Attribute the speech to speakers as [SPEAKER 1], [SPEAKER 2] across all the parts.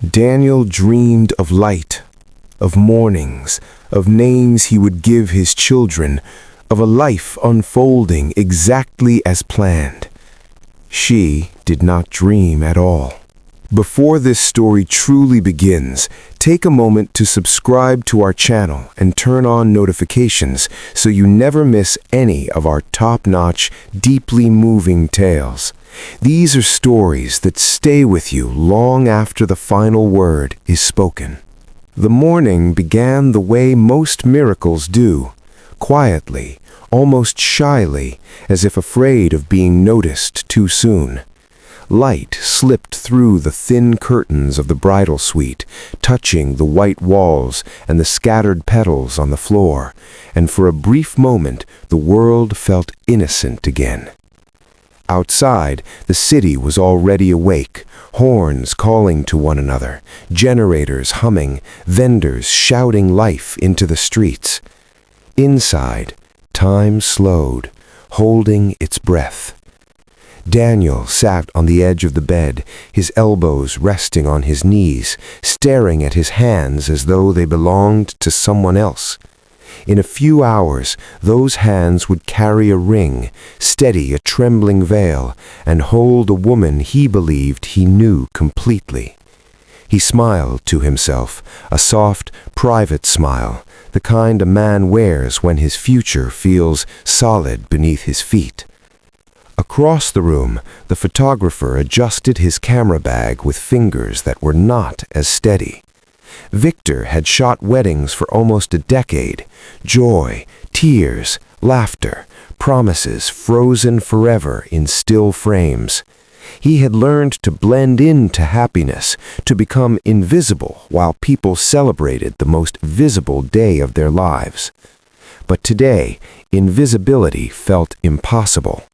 [SPEAKER 1] Daniel dreamed of light, of mornings, of names he would give his children, of a life unfolding exactly as planned. She did not dream at all. Before this story truly begins, take a moment to subscribe to our channel and turn on notifications so you never miss any of our top-notch, deeply moving tales. These are stories that stay with you long after the final word is spoken. The morning began the way most miracles do, quietly, almost shyly, as if afraid of being noticed too soon. Light slipped through the thin curtains of the bridal suite, touching the white walls and the scattered petals on the floor, and for a brief moment the world felt innocent again. Outside, the city was already awake, horns calling to one another, generators humming, vendors shouting life into the streets. Inside, time slowed, holding its breath. Daniel sat on the edge of the bed, his elbows resting on his knees, staring at his hands as though they belonged to someone else. In a few hours, those hands would carry a ring, steady a trembling veil, and hold a woman he believed he knew completely. He smiled to himself, a soft, private smile, the kind a man wears when his future feels solid beneath his feet. Across the room, the photographer adjusted his camera bag with fingers that were not as steady. Victor had shot weddings for almost a decade. Joy, tears, laughter, promises frozen forever in still frames. He had learned to blend into happiness, to become invisible while people celebrated the most visible day of their lives. But today, invisibility felt impossible.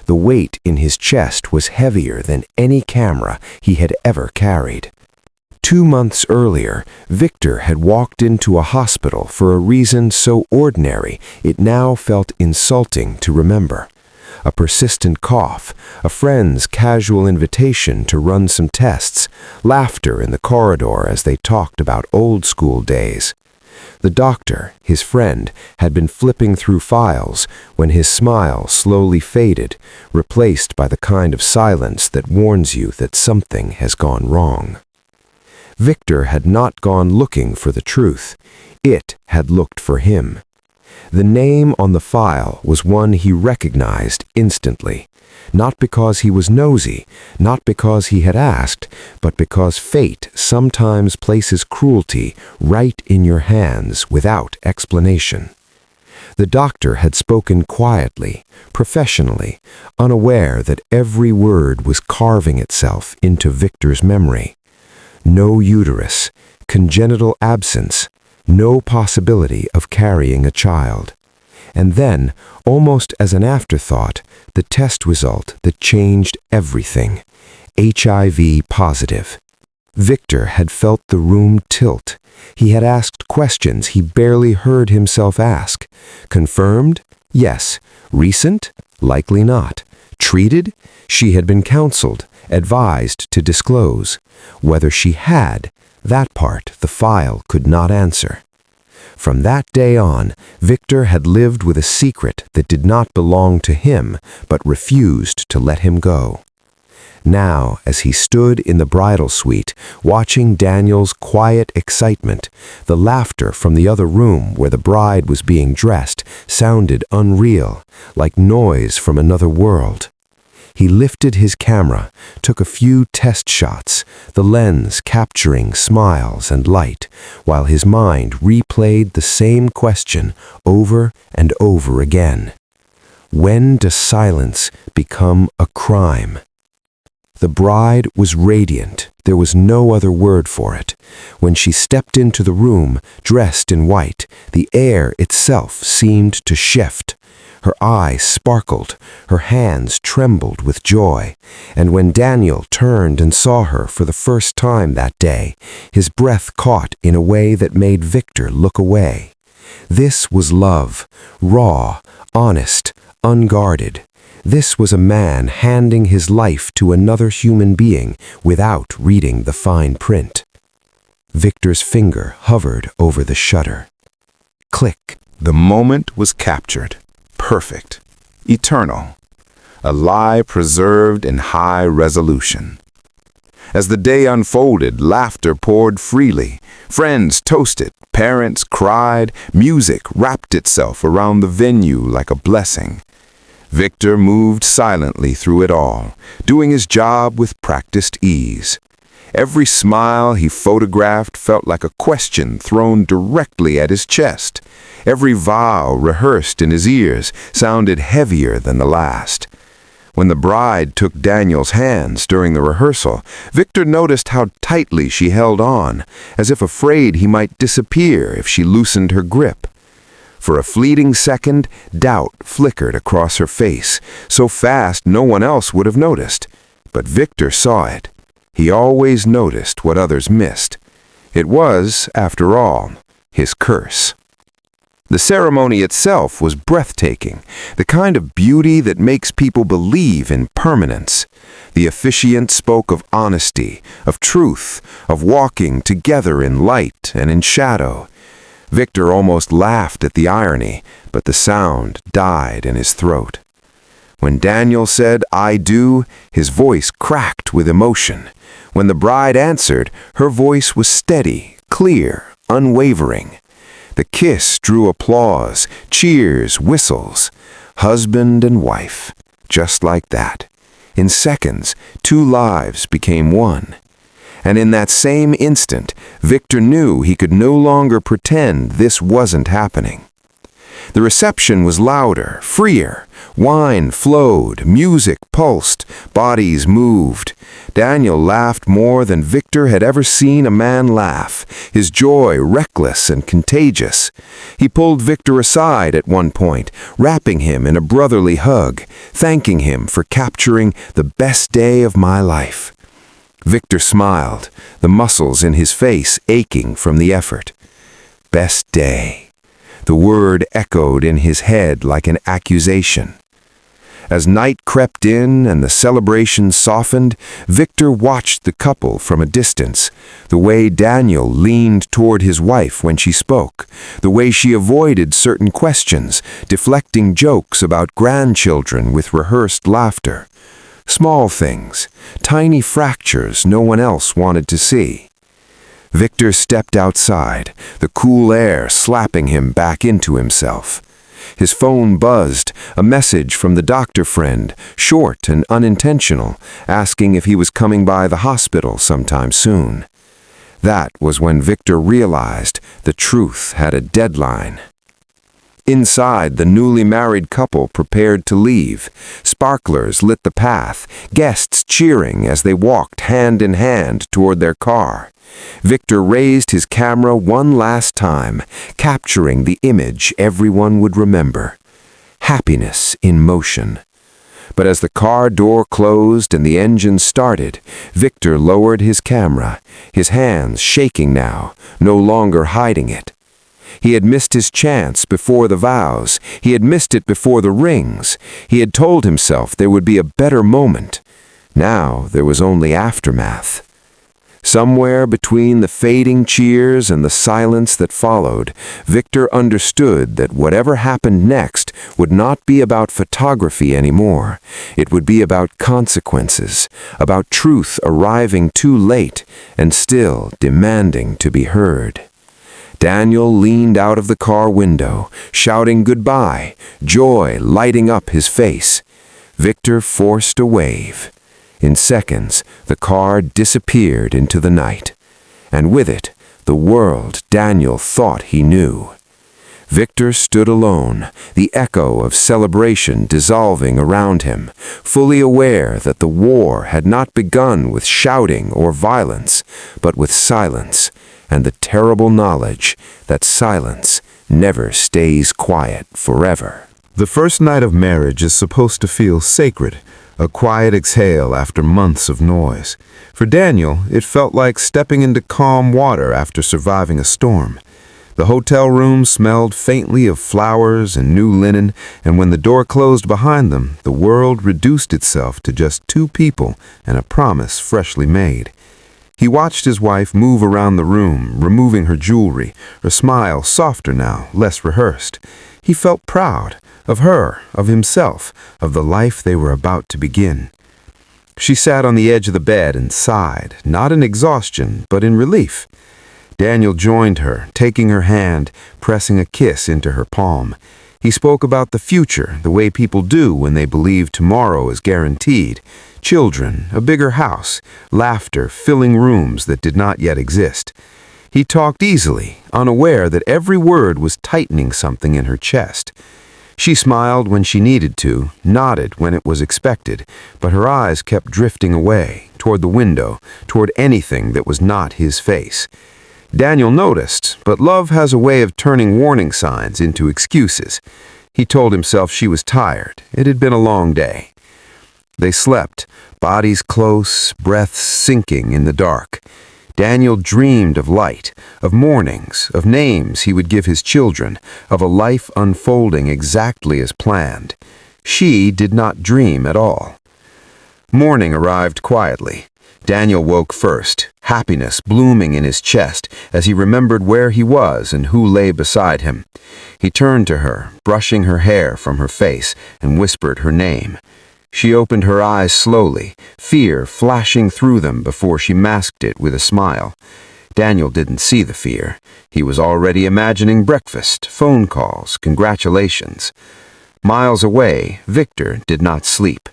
[SPEAKER 1] The weight in his chest was heavier than any camera he had ever carried. 2 months earlier, Victor had walked into a hospital for a reason so ordinary it now felt insulting to remember. A persistent cough, a friend's casual invitation to run some tests, laughter in the corridor as they talked about old school days. The doctor, his friend, had been flipping through files when his smile slowly faded, replaced by the kind of silence that warns you that something has gone wrong. Victor had not gone looking for the truth. It had looked for him. The name on the file was one he recognized instantly, not because he was nosy, not because he had asked, but because fate sometimes places cruelty right in your hands without explanation. The doctor had spoken quietly, professionally, unaware that every word was carving itself into Victor's memory. No uterus, congenital absence, no possibility of carrying a child. And then, almost as an afterthought, the test result that changed everything: HIV positive. Victor had felt the room tilt. He had asked questions he barely heard himself ask. Confirmed? Yes. Recent? Likely not. Treated? She had been counseled, advised to disclose. Whether she had, that part the file could not answer. From that day on, Victor had lived with a secret that did not belong to him, but refused to let him go. Now, as he stood in the bridal suite, watching Daniel's quiet excitement, the laughter from the other room where the bride was being dressed sounded unreal, like noise from another world. He lifted his camera, took a few test shots, the lens capturing smiles and light, while his mind replayed the same question over and over again. When does silence become a crime? The bride was radiant. There was no other word for it. When she stepped into the room, dressed in white, the air itself seemed to shift. Her eyes sparkled, her hands trembled with joy, and when Daniel turned and saw her for the first time that day, his breath caught in a way that made Victor look away. This was love, raw, honest, unguarded. This was a man handing his life to another human being without reading the fine print. Victor's finger hovered over the shutter. Click.
[SPEAKER 2] The moment was captured. Perfect. Eternal. A lie preserved in high resolution. As the day unfolded, laughter poured freely. Friends toasted, parents cried, music wrapped itself around the venue like a blessing. Victor moved silently through it all, doing his job with practiced ease. Every smile he photographed felt like a question thrown directly at his chest. Every vow rehearsed in his ears sounded heavier than the last. When the bride took Daniel's hands during the rehearsal, Victor noticed how tightly she held on, as if afraid he might disappear if she loosened her grip. For a fleeting second, doubt flickered across her face, so fast no one else would have noticed. But Victor saw it. He always noticed what others missed. It was, after all, his curse. The ceremony itself was breathtaking, the kind of beauty that makes people believe in permanence. The officiant spoke of honesty, of truth, of walking together in light and in shadow. Victor almost laughed at the irony, but the sound died in his throat. When Daniel said, "I do," his voice cracked with emotion. When the bride answered, her voice was steady, clear, unwavering. The kiss drew applause, cheers, whistles. Husband and wife, just like that. In seconds, two lives became one. And in that same instant, Victor knew he could no longer pretend this wasn't happening. The reception was louder, freer. Wine flowed, music pulsed, bodies moved. Daniel laughed more than Victor had ever seen a man laugh, his joy reckless and contagious. He pulled Victor aside at one point, wrapping him in a brotherly hug, thanking him for capturing the best day of my life. Victor smiled, the muscles in his face aching from the effort. Best day. The word echoed in his head like an accusation. As night crept in and the celebration softened, Victor watched the couple from a distance, the way Daniel leaned toward his wife when she spoke, the way she avoided certain questions, deflecting jokes about grandchildren with rehearsed laughter. Small things, tiny fractures no one else wanted to see. Victor stepped outside, the cool air slapping him back into himself. His phone buzzed, a message from the doctor friend, short and unintentional, asking if he was coming by the hospital sometime soon. That was when Victor realized the truth had a deadline. Inside, the newly married couple prepared to leave. Sparklers lit the path, guests cheering as they walked hand in hand toward their car. Victor raised his camera one last time, capturing the image everyone would remember. Happiness in motion. But as the car door closed and the engine started, Victor lowered his camera, his hands shaking now, no longer hiding it. He had missed his chance before the vows. He had missed it before the rings. He had told himself there would be a better moment. Now there was only aftermath. Somewhere between the fading cheers and the silence that followed, Victor understood that whatever happened next would not be about photography anymore. It would be about consequences, about truth arriving too late and still demanding to be heard. Daniel leaned out of the car window, shouting goodbye, joy lighting up his face. Victor forced a wave. In seconds, the car disappeared into the night, and with it, the world Daniel thought he knew. Victor stood alone, the echo of celebration dissolving around him, fully aware that the war had not begun with shouting or violence, but with silence, and the terrible knowledge that silence never stays quiet forever. The first night of marriage is supposed to feel sacred, a quiet exhale after months of noise. For Daniel, it felt like stepping into calm water after surviving a storm. The hotel room smelled faintly of flowers and new linen, and when the door closed behind them, the world reduced itself to just two people and a promise freshly made. He watched his wife move around the room, removing her jewelry, her smile softer now, less rehearsed. He felt proud of her, of himself, of the life they were about to begin. She sat on the edge of the bed and sighed, not in exhaustion, but in relief. Daniel joined her, taking her hand, pressing a kiss into her palm. He spoke about the future, the way people do when they believe tomorrow is guaranteed. Children, a bigger house, laughter filling rooms that did not yet exist. He talked easily, unaware that every word was tightening something in her chest. She smiled when she needed to, nodded when it was expected, but her eyes kept drifting away, toward the window, toward anything that was not his face. Daniel noticed, but love has a way of turning warning signs into excuses. He told himself she was tired. It had been a long day. They slept, bodies close, breaths sinking in the dark. Daniel dreamed of light, of mornings, of names he would give his children, of a life unfolding exactly as planned. She did not dream at all. Morning arrived quietly. Daniel woke first, happiness blooming in his chest as he remembered where he was and who lay beside him. He turned to her, brushing her hair from her face, and whispered her name. She opened her eyes slowly, fear flashing through them before she masked it with a smile. Daniel didn't see the fear. He was already imagining breakfast, phone calls, congratulations. Miles away, Victor did not sleep.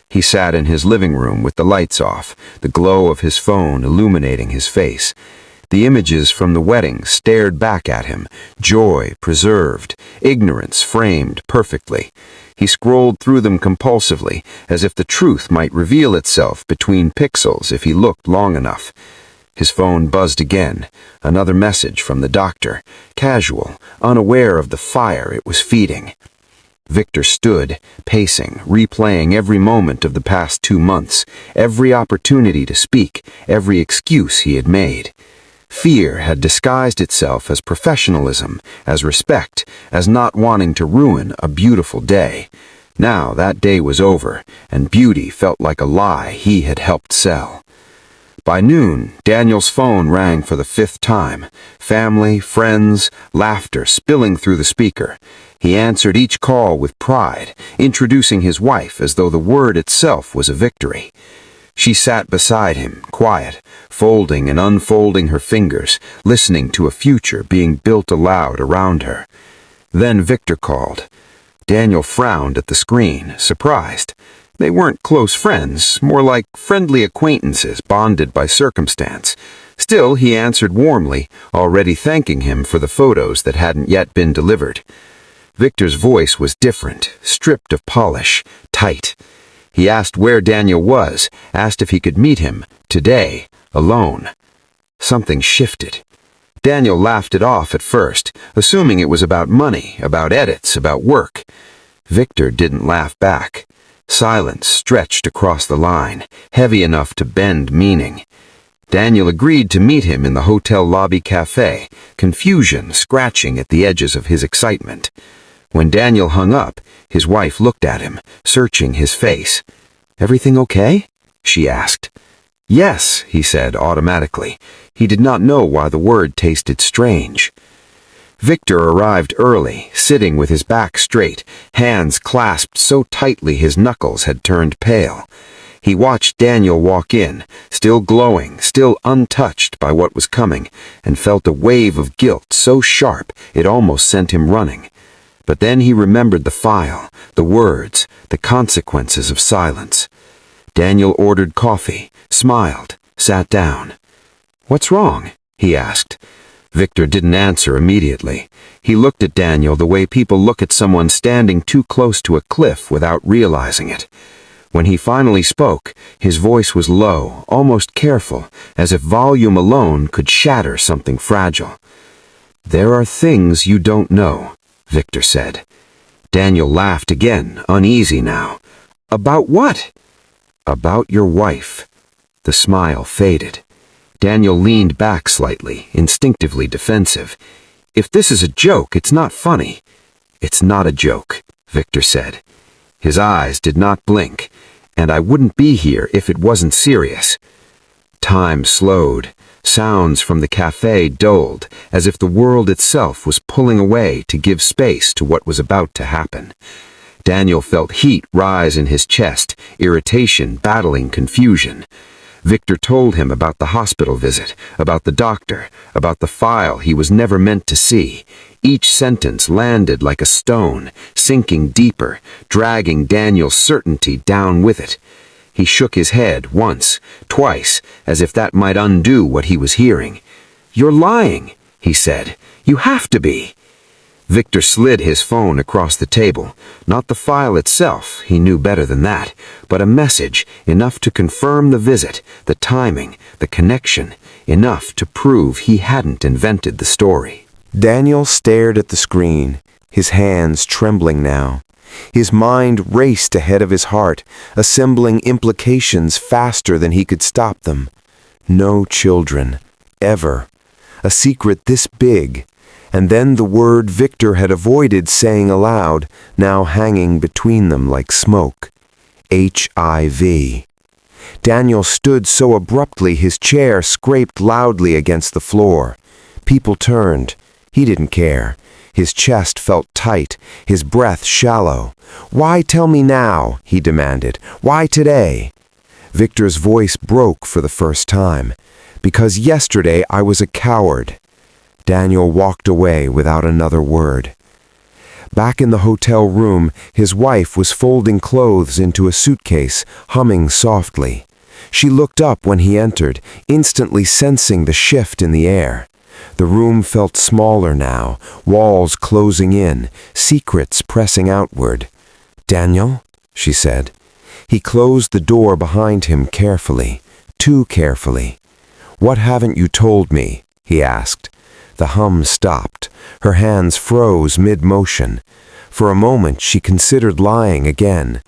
[SPEAKER 2] He sat in his living room with the lights off, the glow of his phone illuminating his face. The images from the wedding stared back at him, joy preserved, ignorance framed perfectly. He scrolled through them compulsively, as if the truth might reveal itself between pixels if he looked long enough. His phone buzzed again, another message from the doctor, casual, unaware of the fire it was feeding. Victor stood, pacing, replaying every moment of the past 2 months, every opportunity to speak, every excuse he had made. Fear had disguised itself as professionalism, as respect, as not wanting to ruin a beautiful day. Now that day was over, and beauty felt like a lie he had helped sell. By noon, Daniel's phone rang for the 5th time. Family, friends, laughter spilling through the speaker. He answered each call with pride, introducing his wife as though the word itself was a victory. She sat beside him, quiet, folding and unfolding her fingers, listening to a future being built aloud around her. Then Victor called. Daniel frowned at the screen, surprised. They weren't close friends, more like friendly acquaintances bonded by circumstance. Still, he answered warmly, already thanking him for the photos that hadn't yet been delivered. Victor's voice was different, stripped of polish, tight. He asked where Daniel was, asked if he could meet him, today, alone. Something shifted. Daniel laughed it off at first, assuming it was about money, about edits, about work. Victor didn't laugh back. Silence stretched across the line, heavy enough to bend meaning. Daniel agreed to meet him in the hotel lobby cafe, confusion scratching at the edges of his excitement. When Daniel hung up, his wife looked at him, searching his face. "Everything okay?" she asked. "Yes," he said automatically. He did not know why the word tasted strange. Victor arrived early, sitting with his back straight, hands clasped so tightly his knuckles had turned pale. He watched Daniel walk in, still glowing, still untouched by what was coming, and felt a wave of guilt so sharp it almost sent him running. But then he remembered the file, the words, the consequences of silence. Daniel ordered coffee, smiled, sat down. "What's wrong?" he asked. Victor didn't answer immediately. He looked at Daniel the way people look at someone standing too close to a cliff without realizing it. When he finally spoke, his voice was low, almost careful, as if volume alone could shatter something fragile. "There are things you don't know," Victor said. Daniel laughed again, uneasy now. "About what?" "About your wife." The smile faded. Daniel leaned back slightly, instinctively defensive. "If this is a joke, it's not funny." "It's not a joke," Victor said. His eyes did not blink. "And I wouldn't be here if it wasn't serious."
[SPEAKER 3] Time slowed. Sounds from the cafe dulled, as if the world itself was pulling away to give space to what was about to happen. Daniel felt heat rise in his chest, irritation battling confusion. Victor told him about the hospital visit, about the doctor, about the file he was never meant to see. Each sentence landed like a stone, sinking deeper, dragging Daniel's certainty down with it. He shook his head once, twice, as if that might undo what he was hearing. "You're lying," he said. "You have to be." Victor slid his phone across the table. Not the file itself, he knew better than that, but a message, enough to confirm the visit, the timing, the connection, enough to prove he hadn't invented the story.
[SPEAKER 1] Daniel stared at the screen, his hands trembling now. His mind raced ahead of his heart, assembling implications faster than he could stop them. No children. Ever. A secret this big. And then the word Victor had avoided saying aloud, now hanging between them like smoke. HIV. Daniel stood so abruptly his chair scraped loudly against the floor. People turned. He didn't care. His chest felt tight, his breath shallow. "Why tell me now?" he demanded. "Why today?" Victor's voice broke for the first time. "Because yesterday I was a coward." Daniel walked away without another word. Back in the hotel room, his wife was folding clothes into a suitcase, humming softly. She looked up when he entered, instantly sensing the shift in the air. The room felt smaller now, walls closing in, secrets pressing outward. "Daniel?" she said. He closed the door behind him carefully, too carefully. "What haven't you told me?" he asked. The hum stopped. Her hands froze mid-motion. For a moment she considered lying again.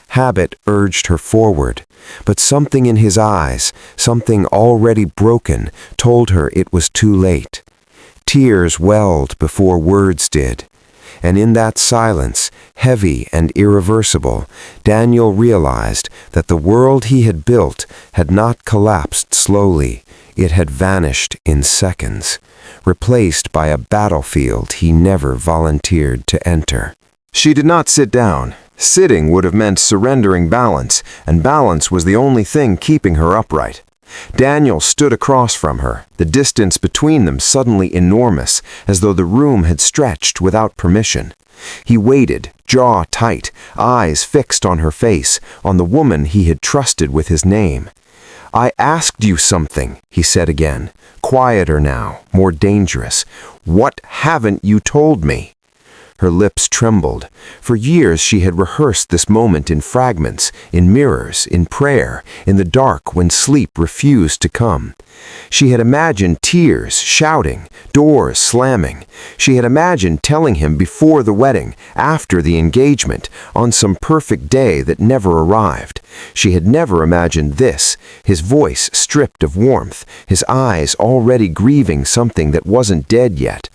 [SPEAKER 1] Habit urged her forward, but something in his eyes, something already broken, told her it was too late. Tears welled before words did. And in that silence, heavy and irreversible, Daniel realized that the world he had built had not collapsed slowly. It had vanished in seconds, replaced by a battlefield he never volunteered to enter. She did not sit down. Sitting would have meant surrendering balance, and balance was the only thing keeping her upright. Daniel stood across from her, the distance between them suddenly enormous, as though the room had stretched without permission. He waited, jaw tight, eyes fixed on her face, on the woman he had trusted with his name. "I asked you something," he said again, quieter now, more dangerous. "What haven't you told me?" Her lips trembled. For years she had rehearsed this moment in fragments, in mirrors, in prayer, in the dark when sleep refused to come. She had imagined tears, shouting, doors slamming. She had imagined telling him before the wedding, after the engagement, on some perfect day that never arrived. She had never imagined this, his voice stripped of warmth, his eyes already grieving something that wasn't dead yet.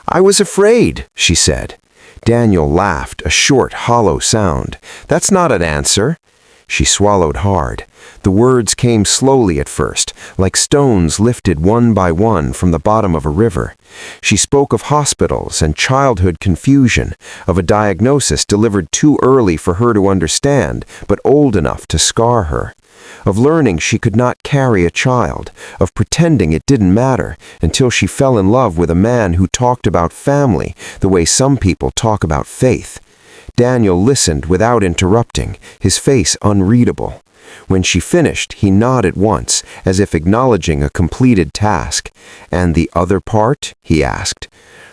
[SPEAKER 1] "I was afraid," she said. Daniel laughed, a short, hollow sound. "That's not an answer." She swallowed hard. The words came slowly at first, like stones lifted one by one from the bottom of a river. She spoke of hospitals and childhood confusion, of a diagnosis delivered too early for her to understand, but old enough to scar her. Of learning she could not carry a child, of pretending it didn't matter, until she fell in love with a man who talked about family the way some people talk about faith. Daniel listened without interrupting, his face unreadable. When she finished, he nodded once, as if acknowledging a completed task. "And the other part?" he asked.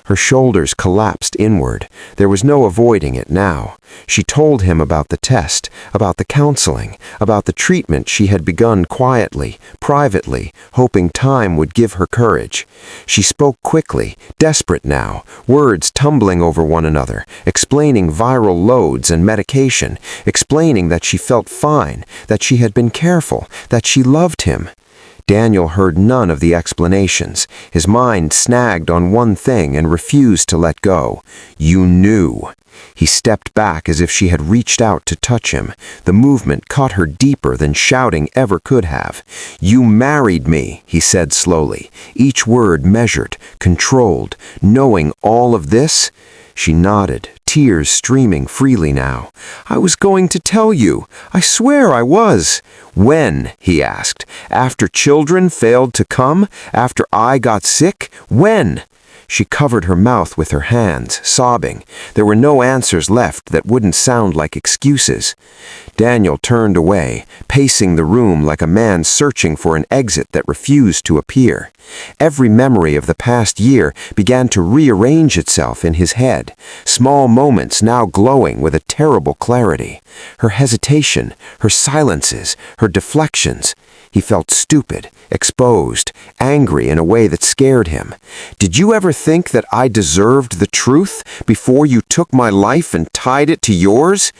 [SPEAKER 1] Her shoulders collapsed inward. There was no avoiding it now. She told him about the test, about the counseling, about the treatment she had begun quietly, privately, hoping time would give her courage. She spoke quickly, desperate now, words tumbling over one another, explaining viral loads and medication, explaining that she felt fine, that she had been careful, that she loved him.
[SPEAKER 3] Daniel heard none of the explanations. His mind snagged on one thing and refused to let go. You knew. He stepped back as if she had reached out to touch him. The movement caught her deeper than shouting ever could have. You married me, he said slowly, each word measured, controlled. Knowing all of this? She nodded, tears streaming freely now. I was going to tell you. I swear I was. When? He asked. After children failed to come? After I got sick? When? She covered her mouth with her hands, sobbing. There were no answers left that wouldn't sound like excuses. Daniel turned away, pacing the room like a man searching for an exit that refused to appear. Every memory of the past year began to rearrange itself in his head, small moments now glowing with a terrible clarity. Her hesitation, her silences, her deflections. He felt stupid, exposed, angry in a way that scared him. Did you ever think that I deserved the truth before you took my life and tied it to yours?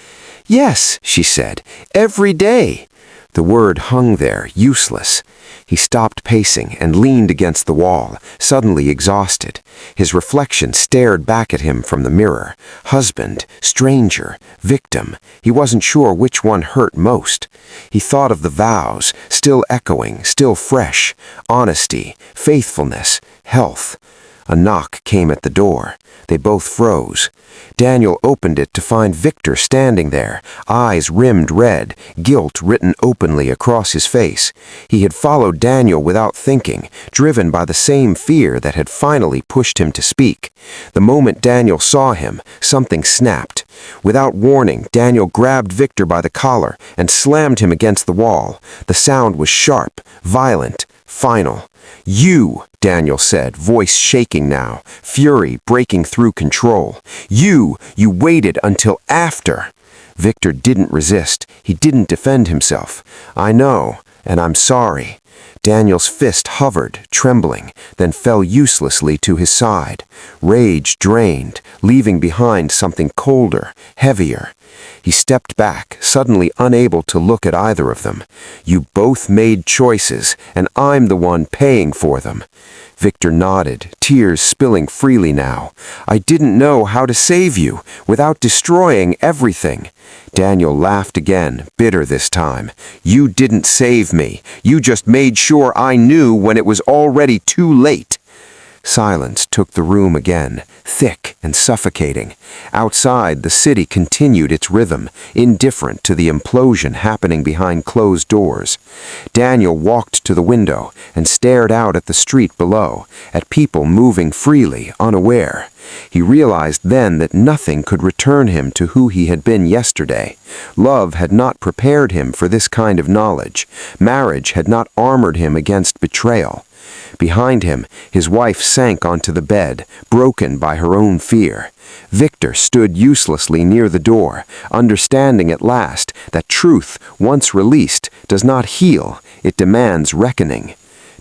[SPEAKER 3] Yes, she said, every day. The word hung there, useless. He stopped pacing and leaned against the wall, suddenly exhausted. His reflection stared back at him from the mirror. Husband, stranger, victim. He wasn't sure which one hurt most. He thought of the vows, still echoing, still fresh. Honesty, faithfulness, health. A knock came at the door. They both froze. Daniel opened it to find Victor standing there, eyes rimmed red, guilt written openly across his face. He had followed Daniel without thinking, driven by the same fear that had finally pushed him to speak. The moment Daniel saw him, something snapped. Without warning, Daniel grabbed Victor by the collar and slammed him against the wall. The sound was sharp, violent, final. You, Daniel said, voice shaking now, fury breaking through control. You waited until after. Victor didn't resist. He didn't defend himself. I know, and I'm sorry. Daniel's fist hovered, trembling, then fell uselessly to his side. Rage drained, leaving behind something colder, heavier. He stepped back, suddenly unable to look at either of them. You both made choices, and I'm the one paying for them. Victor nodded, tears spilling freely now. I didn't know how to save you, without destroying everything. Daniel laughed again, bitter this time. You didn't save me. You just made sure I knew when it was already too late. Silence took the room again, thick and suffocating. Outside, the city continued its rhythm, indifferent to the implosion happening behind closed doors. Daniel walked to the window and stared out at the street below, at people moving freely, unaware. He realized then that nothing could return him to who he had been yesterday. Love had not prepared him for this kind of knowledge. Marriage had not armored him against betrayal. Behind him, his wife sank onto the bed, broken by her own fear. Victor stood uselessly near the door, understanding at last that truth, once released, does not heal, it demands reckoning.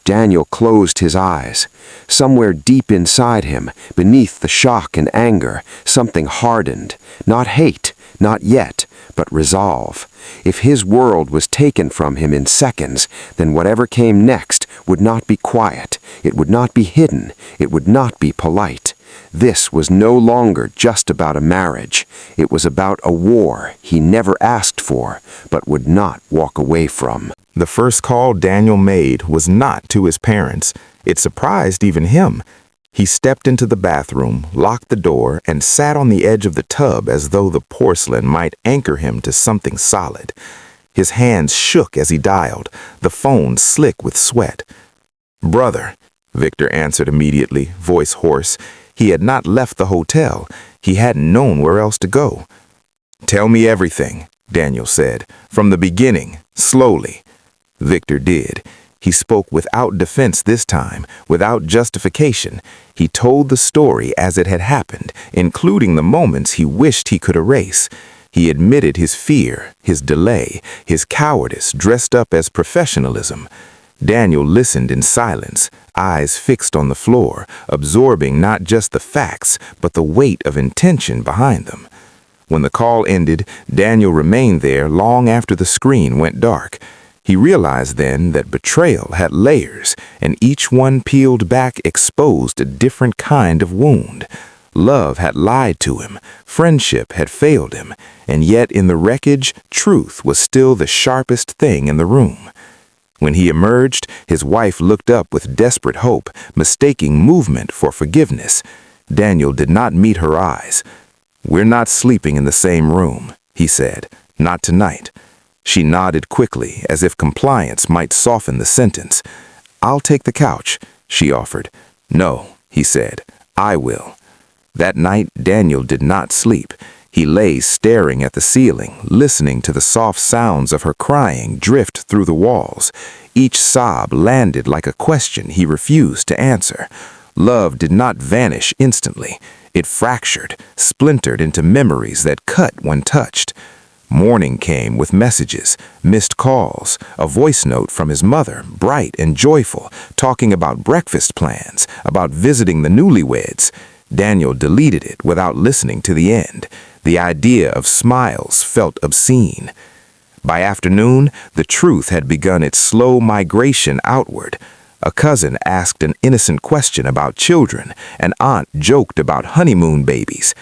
[SPEAKER 3] Daniel closed his eyes. Somewhere deep inside him, beneath the shock and anger, something hardened. Not hate, not yet, but resolve. If his world was taken from him in seconds, then whatever came next would not be quiet, it would not be hidden, it would not be polite. This was no longer just about a marriage. It was about a war he never asked for, but would not walk away from.
[SPEAKER 2] The first call Daniel made was not to his parents. It surprised even him. He stepped into the bathroom, locked the door, and sat on the edge of the tub as though the porcelain might anchor him to something solid. His hands shook as he dialed, the phone slick with sweat. "Brother," Victor answered immediately, voice hoarse. He had not left the hotel. He hadn't known where else to go. "Tell me everything," Daniel said, "from the beginning, slowly." Victor did. He spoke without defense this time, without justification. He told the story as it had happened, including the moments he wished he could erase. He admitted his fear, his delay, his cowardice dressed up as professionalism. Daniel listened in silence, eyes fixed on the floor, absorbing not just the facts, but the weight of intention behind them. When the call ended, Daniel remained there long after the screen went dark. He realized then that betrayal had layers, and each one peeled back exposed a different kind of wound. Love had lied to him, friendship had failed him, and yet in the wreckage, truth was still the sharpest thing in the room. When he emerged, his wife looked up with desperate hope, mistaking movement for forgiveness. Daniel did not meet her eyes. "We're not sleeping in the same room," he said. "Not tonight." She nodded quickly, as if compliance might soften the sentence. "I'll take the couch," she offered. "No," he said. "I will." That night, Daniel did not sleep. He lay staring at the ceiling, listening to the soft sounds of her crying drift through the walls. Each sob landed like a question he refused to answer. Love did not vanish instantly. It fractured, splintered into memories that cut when touched. Morning came with messages, missed calls, a voice note from his mother, bright and joyful, talking about breakfast plans, about visiting the newlyweds. Daniel deleted it without listening to the end. The idea of smiles felt obscene. By afternoon, the truth had begun its slow migration outward. A cousin asked an innocent question about children. An aunt joked about honeymoon babies.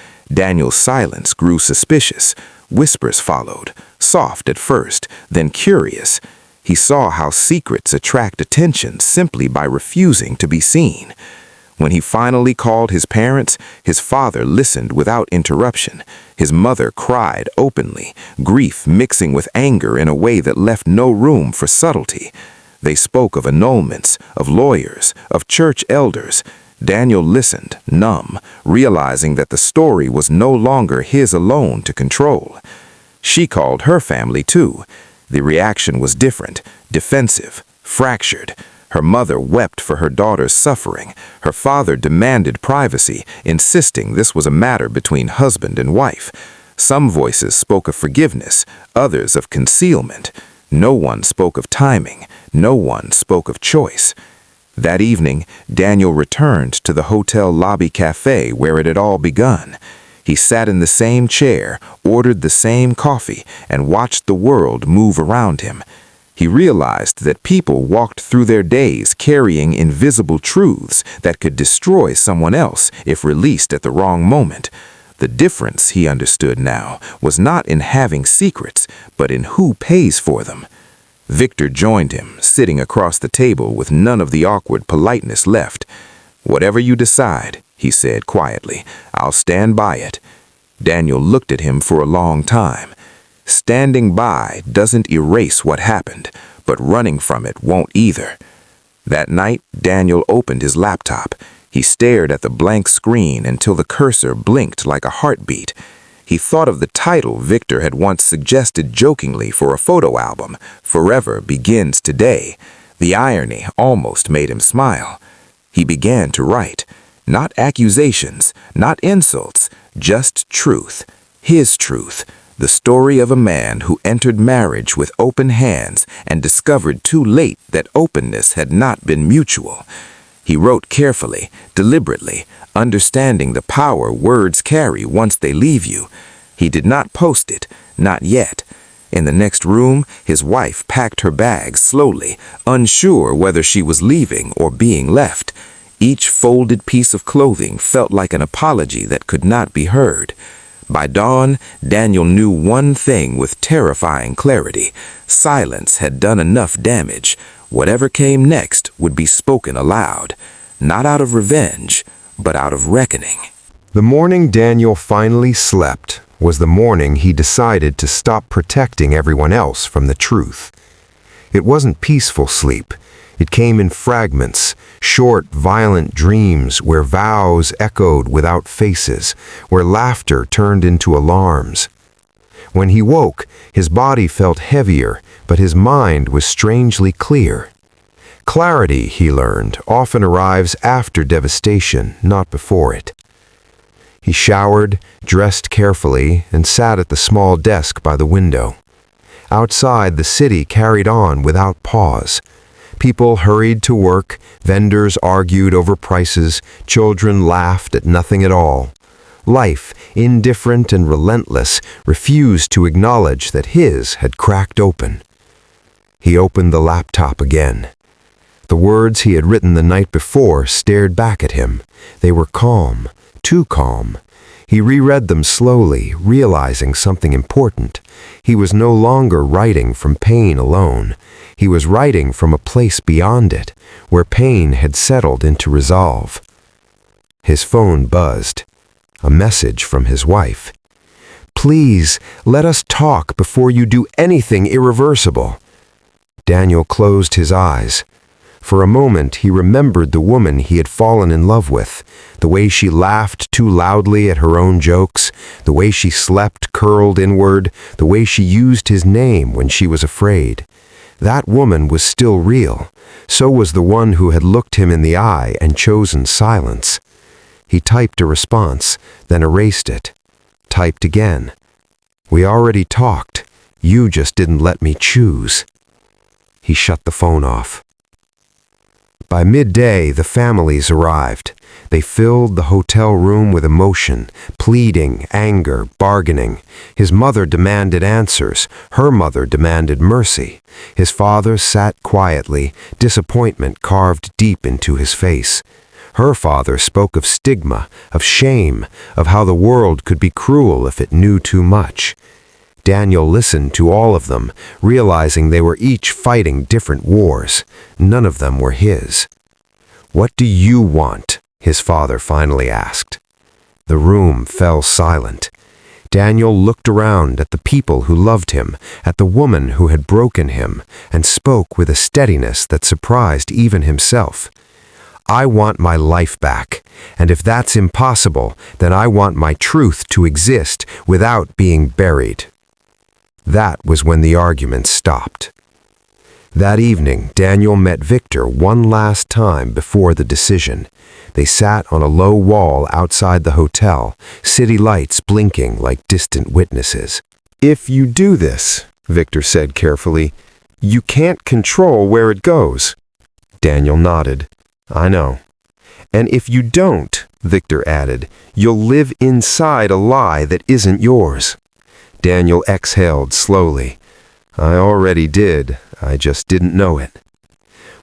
[SPEAKER 2] Daniel's silence grew suspicious. Whispers followed, soft at first, then curious. He saw how secrets attract attention simply by refusing to be seen. When he finally called his parents, his father listened without interruption. His mother cried openly, grief mixing with anger in a way that left no room for subtlety. They spoke of annulments, of lawyers, of church elders. Daniel listened, numb, realizing that the story was no longer his alone to control. She called her family too. The reaction was different, defensive, fractured. Her mother wept for her daughter's suffering. Her father demanded privacy, insisting this was a matter between husband and wife. Some voices spoke of forgiveness, others of concealment. No one spoke of timing. No one spoke of choice. That evening, Daniel returned to the hotel lobby cafe where it had all begun. He sat in the same chair, ordered the same coffee, and watched the world move around him. He realized that people walked through their days carrying invisible truths that could destroy someone else if released at the wrong moment. The difference, he understood now, was not in having secrets, but in who pays for them. Victor joined him, sitting across the table with none of the awkward politeness left. "Whatever you decide," he said quietly, "I'll stand by it." Daniel looked at him for a long time. Standing by doesn't erase what happened, but running from it won't either. That night, Daniel opened his laptop. He stared at the blank screen until the cursor blinked like a heartbeat. He thought of the title Victor had once suggested jokingly for a photo album, "Forever Begins Today." The irony almost made him smile. He began to write. Not accusations, not insults, just truth. His truth. The story of a man who entered marriage with open hands and discovered too late that openness had not been mutual. He wrote carefully, deliberately, understanding the power words carry once they leave you. He did not post it, not yet. In the next room, his wife packed her bags slowly, unsure whether she was leaving or being left. Each folded piece of clothing felt like an apology that could not be heard. By dawn, Daniel knew one thing with terrifying clarity. Silence had done enough damage. Whatever came next would be spoken aloud, not out of revenge, but out of reckoning.
[SPEAKER 1] The morning Daniel finally slept was the morning he decided to stop protecting everyone else from the truth. It wasn't peaceful sleep. It came in fragments, short, violent dreams where vows echoed without faces, where laughter turned into alarms. When he woke, his body felt heavier, but his mind was strangely clear. Clarity, he learned, often arrives after devastation, not before it. He showered, dressed carefully, and sat at the small desk by the window. Outside, the city carried on without pause. People hurried to work, vendors argued over prices, children laughed at nothing at all. Life, indifferent and relentless, refused to acknowledge that his had cracked open.
[SPEAKER 3] He opened the laptop again. The words he had written the night before stared back at him. They were calm, too calm. He reread them slowly, realizing something important. He was no longer writing from pain alone. He was writing from a place beyond it, where pain had settled into resolve. His phone buzzed. A message from his wife. "Please, let us talk before you do anything irreversible." Daniel closed his eyes. For a moment, he remembered the woman he had fallen in love with, the way she laughed too loudly at her own jokes, the way she slept curled inward, the way she used his name when she was afraid. That woman was still real. So was the one who had looked him in the eye and chosen silence. He typed a response, then erased it. Typed again. "We already talked. You just didn't let me choose." He shut the phone off. By midday, the families arrived. They filled the hotel room with emotion, pleading, anger, bargaining. His mother demanded answers. Her mother demanded mercy. His father sat quietly, disappointment carved deep into his face. Her father spoke of stigma, of shame, of how the world could be cruel if it knew too much. Daniel listened to all of them, realizing they were each fighting different wars. None of them were his. "What do you want?" his father finally asked. The room fell silent. Daniel looked around at the people who loved him, at the woman who had broken him, and spoke with a steadiness that surprised even himself. "I want my life back, and if that's impossible, then I want my truth to exist without being buried." That was when the argument stopped. That evening, Daniel met Victor one last time before the decision. They sat on a low wall outside the hotel, city lights blinking like distant witnesses. "If you do this," Victor said carefully, "you can't control where it goes." Daniel nodded. "I know." "And if you don't," Victor added, "you'll live inside a lie that isn't yours." Daniel exhaled slowly. "I already did. I just didn't know it."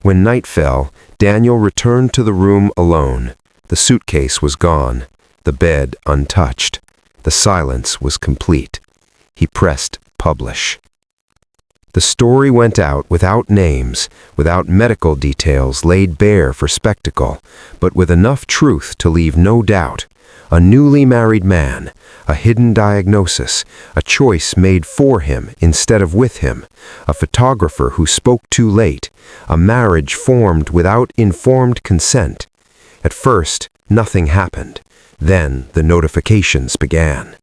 [SPEAKER 3] When night fell, Daniel returned to the room alone. The suitcase was gone, the bed untouched. The silence was complete. He pressed publish. The story went out without names, without medical details laid bare for spectacle, but with enough truth to leave no doubt. A newly married man, a hidden diagnosis, a choice made for him instead of with him, a photographer who spoke too late, a marriage formed without informed consent. At first, nothing happened. Then the notifications began.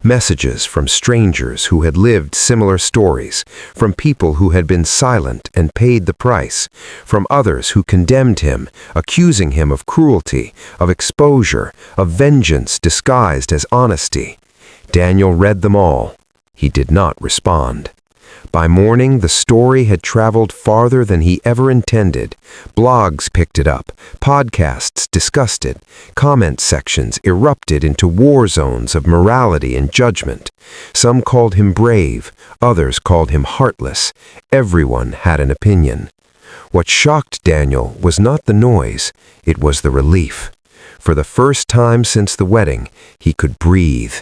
[SPEAKER 3] Messages from strangers who had lived similar stories, from people who had been silent and paid the price, from others who condemned him, accusing him of cruelty, of exposure, of vengeance disguised as honesty. Daniel read them all. He did not respond. By morning, the story had traveled farther than he ever intended. Blogs picked it up, podcasts discussed it, comment sections erupted into war zones of morality and judgment. Some called him brave, others called him heartless. Everyone had an opinion. What shocked Daniel was not the noise, it was the relief. For the first time since the wedding, he could breathe.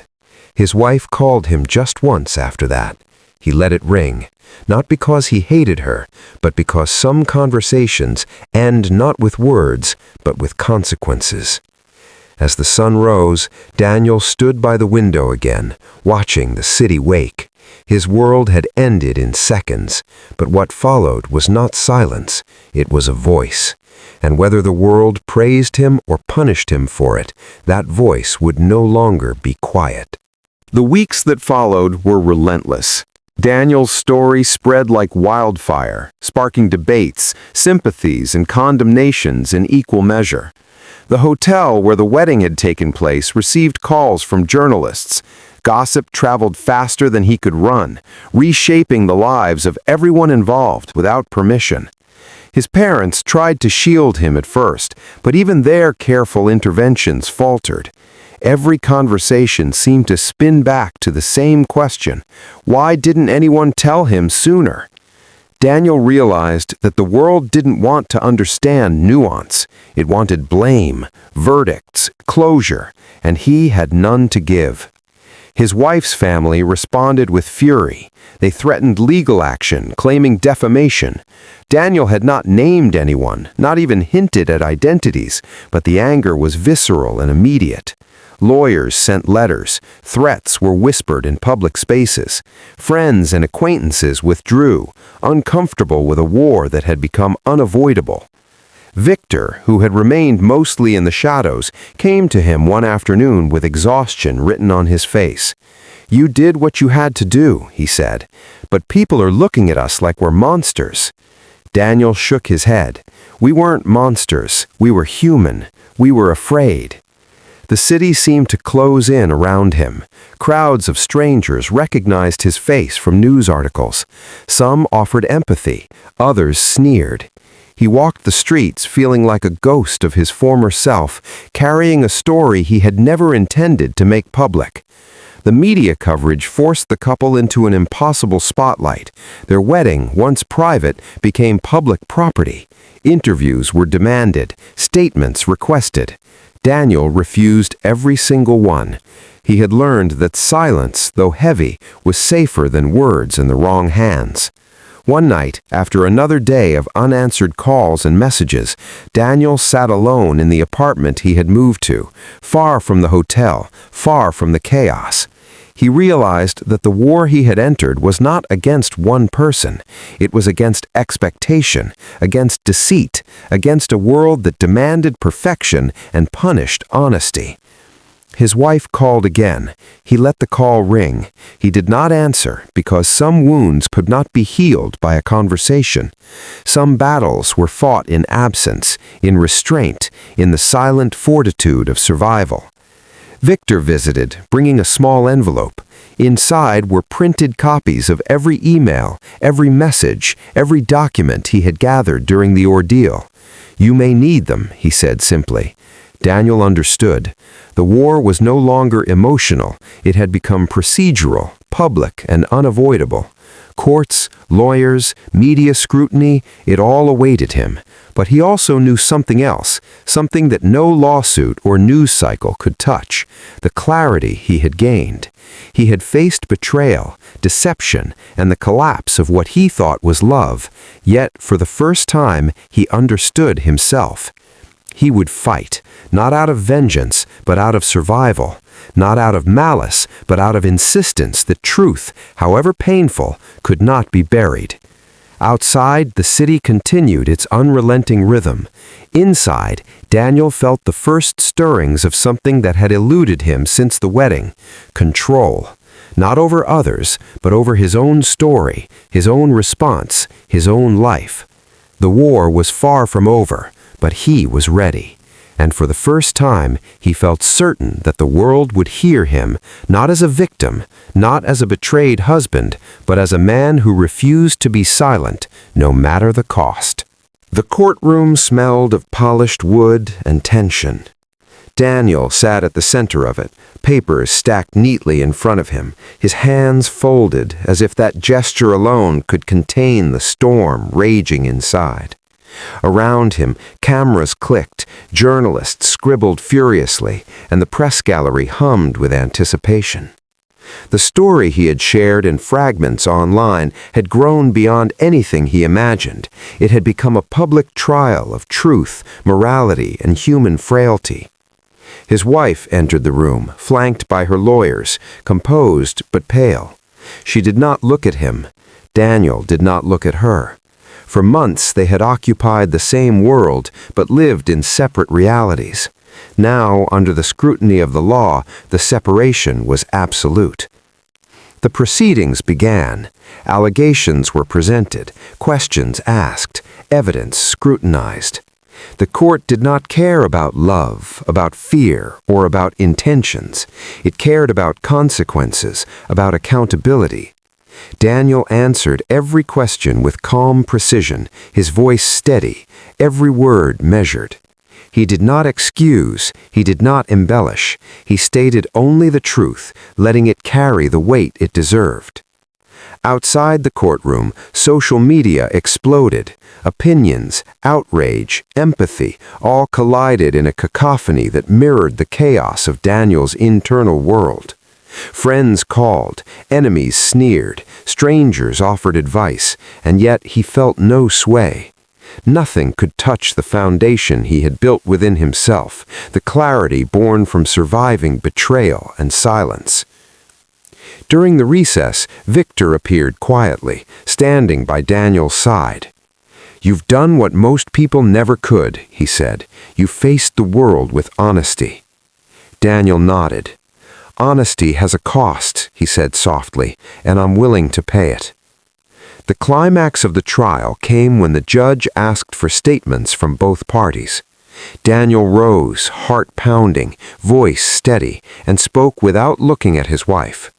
[SPEAKER 3] His wife called him just once after that. He let it ring, not because he hated her, but because some conversations end not with words, but with consequences. As the sun rose, Daniel stood by the window again, watching the city wake. His world had ended in seconds, but what followed was not silence, it was a voice. And whether the world praised him or punished him for it, that voice would no longer be quiet. The weeks that followed were relentless. Daniel's story spread like wildfire, sparking debates, sympathies, and condemnations in equal measure. The hotel where the wedding had taken place received calls from journalists. Gossip traveled faster than he could run, reshaping the lives of everyone involved without permission. His parents tried to shield him at first, but even their careful interventions faltered. Every conversation seemed to spin back to the same question: why didn't anyone tell him sooner? Daniel realized that the world didn't want to understand nuance. It wanted blame, verdicts, closure, and he had none to give. His wife's family responded with fury. They threatened legal action, claiming defamation. Daniel had not named anyone, not even hinted at identities, but the anger was visceral and immediate. Lawyers sent letters. Threats were whispered in public spaces. Friends and acquaintances withdrew, uncomfortable with a war that had become unavoidable. Victor, who had remained mostly in the shadows, came to him one afternoon with exhaustion written on his face. "You did what you had to do," he said, "but people are looking at us like we're monsters." Daniel shook his head. "We weren't monsters. We were human. We were afraid." The city seemed to close in around him. Crowds of strangers recognized his face from news articles. Some offered empathy, others sneered. He walked the streets feeling like a ghost of his former self, carrying a story he had never intended to make public. The media coverage forced the couple into an impossible spotlight. Their wedding, once private, became public property. Interviews were demanded, statements requested. Daniel refused every single one. He had learned that silence, though heavy, was safer than words in the wrong hands. One night, after another day of unanswered calls and messages, Daniel sat alone in the apartment he had moved to, far from the hotel, far from the chaos. He realized that the war he had entered was not against one person. It was against expectation, against deceit, against a world that demanded perfection and punished honesty. His wife called again. He let the call ring. He did not answer because some wounds could not be healed by a conversation. Some battles were fought in absence, in restraint, in the silent fortitude of survival. Victor visited, bringing a small envelope. Inside were printed copies of every email, every message, every document he had gathered during the ordeal. "You may need them," he said simply. Daniel understood. The war was no longer emotional. It had become procedural, public, and unavoidable. Courts, lawyers, media scrutiny, it all awaited him. But he also knew something else, something that no lawsuit or news cycle could touch, the clarity he had gained. He had faced betrayal, deception, and the collapse of what he thought was love, yet for the first time he understood himself. He would fight, not out of vengeance, but out of survival, not out of malice, but out of insistence that truth, however painful, could not be buried. Outside, the city continued its unrelenting rhythm. Inside, Daniel felt the first stirrings of something that had eluded him since the wedding: control. Not over others, but over his own story, his own response, his own life. The war was far from over, but he was ready. And for the first time, he felt certain that the world would hear him, not as a victim, not as a betrayed husband, but as a man who refused to be silent, no matter the cost. The courtroom smelled of polished wood and tension. Daniel sat at the center of it, papers stacked neatly in front of him, his hands folded as if that gesture alone could contain the storm raging inside. Around him, cameras clicked, journalists scribbled furiously, and the press gallery hummed with anticipation. The story he had shared in fragments online had grown beyond anything he imagined. It had become a public trial of truth, morality, and human frailty. His wife entered the room, flanked by her lawyers, composed but pale. She did not look at him. Daniel did not look at her. For months they had occupied the same world, but lived in separate realities. Now, under the scrutiny of the law, the separation was absolute. The proceedings began. Allegations were presented, questions asked, evidence scrutinized. The court did not care about love, about fear, or about intentions. It cared about consequences, about accountability. Daniel answered every question with calm precision, his voice steady, every word measured. He did not excuse, he did not embellish. He stated only the truth, letting it carry the weight it deserved. Outside the courtroom, social media exploded. Opinions, outrage, empathy, all collided in a cacophony that mirrored the chaos of Daniel's internal world. Friends called, enemies sneered, strangers offered advice, and yet he felt no sway. Nothing could touch the foundation he had built within himself, the clarity born from surviving betrayal and silence. During the recess, Victor appeared quietly, standing by Daniel's side. "You've done what most people never could," he said. "You faced the world with honesty." Daniel nodded. "Honesty has a cost," he said softly, "and I'm willing to pay it." The climax of the trial came when the judge asked for statements from both parties. Daniel rose, heart pounding, voice steady, and spoke without looking at his wife.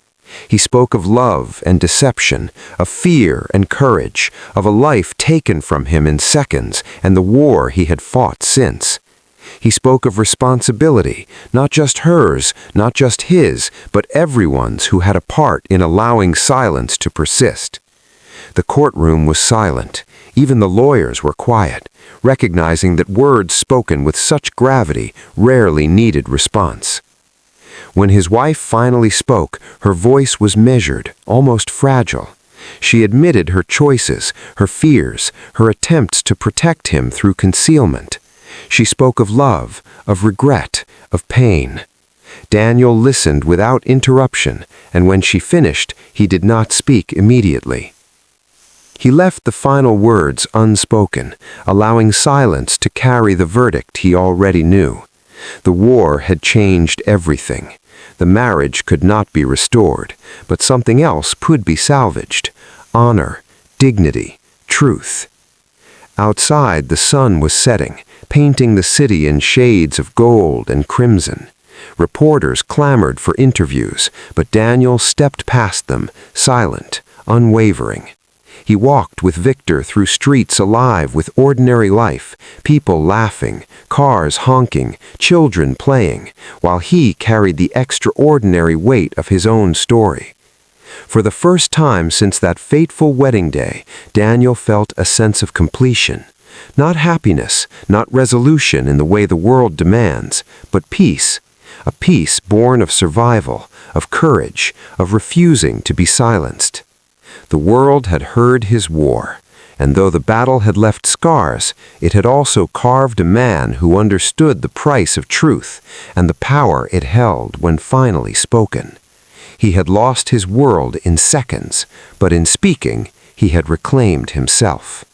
[SPEAKER 3] He spoke of love and deception, of fear and courage, of a life taken from him in seconds and the war he had fought since. He spoke of responsibility, not just hers, not just his, but everyone's who had a part in allowing silence to persist. The courtroom was silent. Even the lawyers were quiet, recognizing that words spoken with such gravity rarely needed response. When his wife finally spoke, her voice was measured, almost fragile. She admitted her choices, her fears, her attempts to protect him through concealment. She spoke of love, of regret, of pain. Daniel listened without interruption, and when she finished, he did not speak immediately. He left the final words unspoken, allowing silence to carry the verdict he already knew. The war had changed everything. The marriage could not be restored, but something else could be salvaged: honor, dignity, truth. Outside, the sun was setting, painting the city in shades of gold and crimson. Reporters clamored for interviews, but Daniel stepped past them, silent, unwavering. He walked with Victor through streets alive with ordinary life, people laughing, cars honking, children playing, while he carried the extraordinary weight of his own story. For the first time since that fateful wedding day, Daniel felt a sense of completion. Not happiness, not resolution in the way the world demands, but peace. A peace born of survival, of courage, of refusing to be silenced. The world had heard his war, and though the battle had left scars, it had also carved a man who understood the price of truth and the power it held when finally spoken. He had lost his world in seconds, but in speaking, he had reclaimed himself.